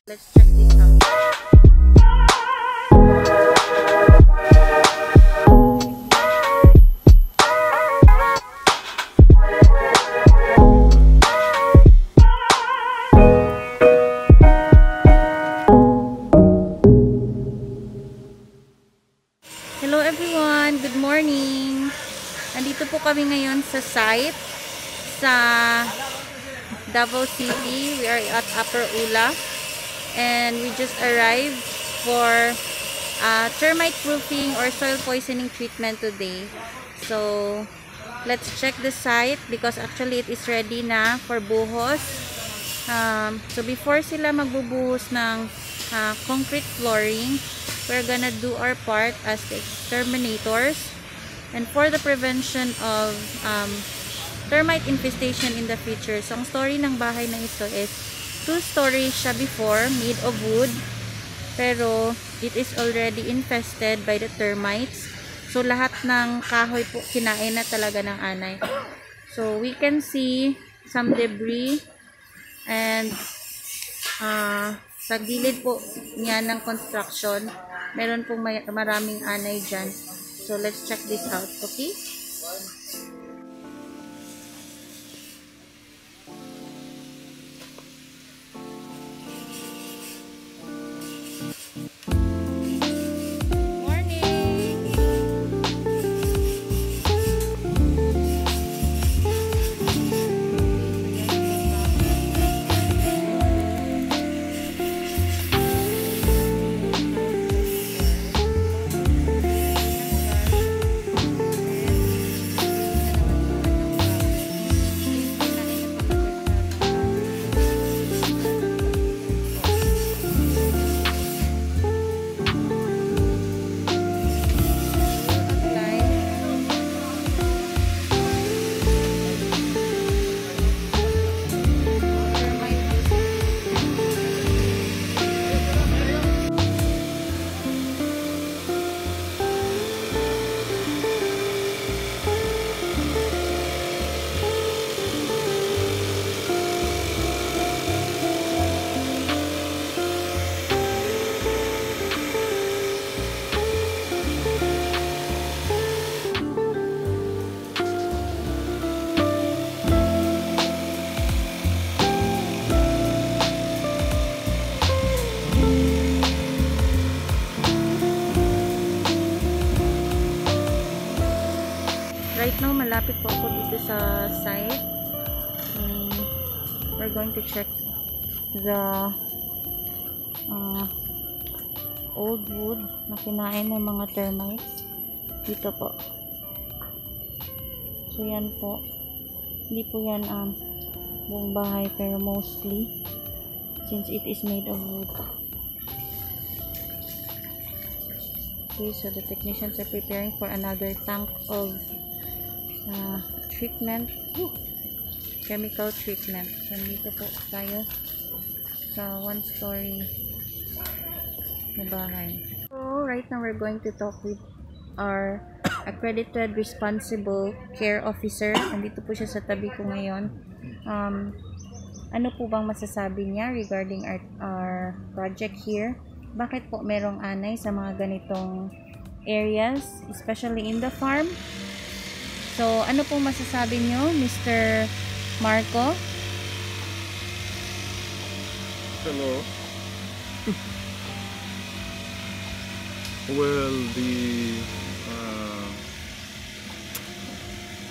Let's check this out. Hello everyone, good morning. Nandito po kami ngayon sa site sa Davao City. We are at Upper Ula and we just arrived for termite proofing or soil poisoning treatment today. So let's check the site because actually it is ready na for buhos. So before sila magbubuhos ng concrete flooring, we're gonna do our part as the exterminators and for the prevention of termite infestation in the future. So ang story ng bahay na ito is 2-story siya before, made of wood, pero it is already infested by the termites. So lahat ng kahoy po kinain na talaga ng anay. So we can see some debris and sa gilid po niya ng construction meron pong maraming anay dyan. So let's check this out, okay? Right now, malapit po ako dito sa site. We're going to check the old wood na kinain ng mga termites. Dito po. So, yan po. Hindi po yan buong bahay, pero mostly since it is made of wood. Okay, so the technicians are preparing for another tank of treatment, chemical treatment. So, dito po tayo sa 1-story na bahay. So, right now we're going to talk with our accredited responsible care officer. Nandito po siya sa tabi ko ngayon. Ano po bang masasabi niya regarding our project here? Bakit po merong anay sa mga ganitong areas, especially in the farm? So, ano pong masasabi nyo, Mr. Marco? Hello. Well,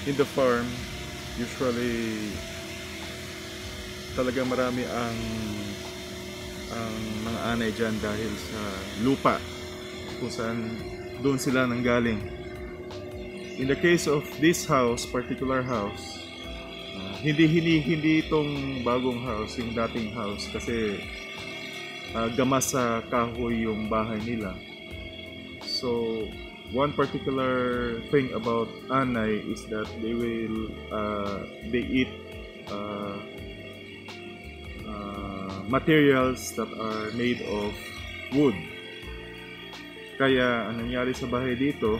in the farm, usually talagang marami ang mga anay dyan dahil sa lupa kung saan doon sila nanggaling. In the case of this house, particular house, hindi itong bagong house, yung dating house, kasi gamas sa kahoy yung bahay nila. So, one particular thing about anay is that they eat materials that are made of wood. Kaya ang nangyari sa bahay dito,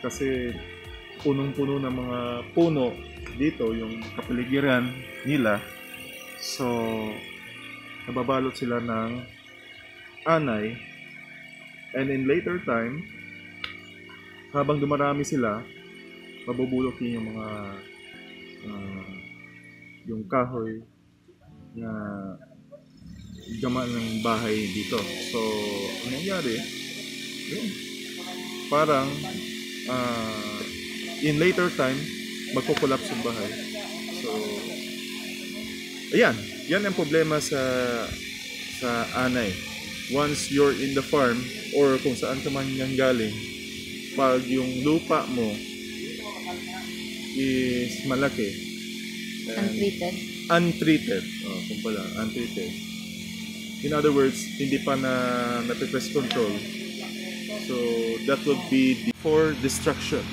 kasi punong-puno ng mga puno dito yung kapaligiran nila, so nababalot sila ng anay, and in later time, habang dumarami sila, mabubulok din yung mga yung kahoy na gawa ng bahay dito. So, ang nangyari, yun, parang in later time, magko-collapse yung bahay. So, ayan, yan ang problema sa anay. Once you're in the farm, or kung saan ka man yan galing, pag yung lupa mo is malaki, untreated. Kumpala, untreated. In other words, hindi pa na pest control. So, that would be for destruction.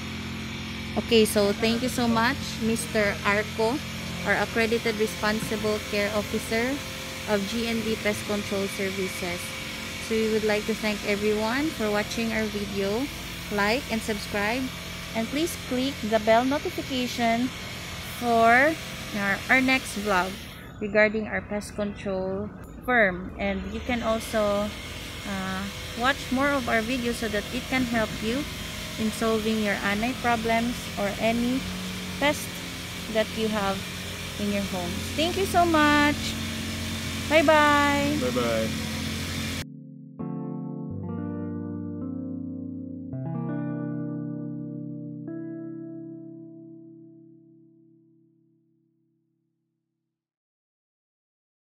Okay, so thank you so much, Mr. Arco, our Accredited Responsible Care Officer of GND Pest Control Services. So we would like to thank everyone for watching our video. Like and subscribe, and please click the bell notification for our next vlog regarding our pest control firm. And you can also watch more of our videos so that it can help you in solving your anay problems or any pest that you have in your home. Thank you so much. Bye bye. Bye bye.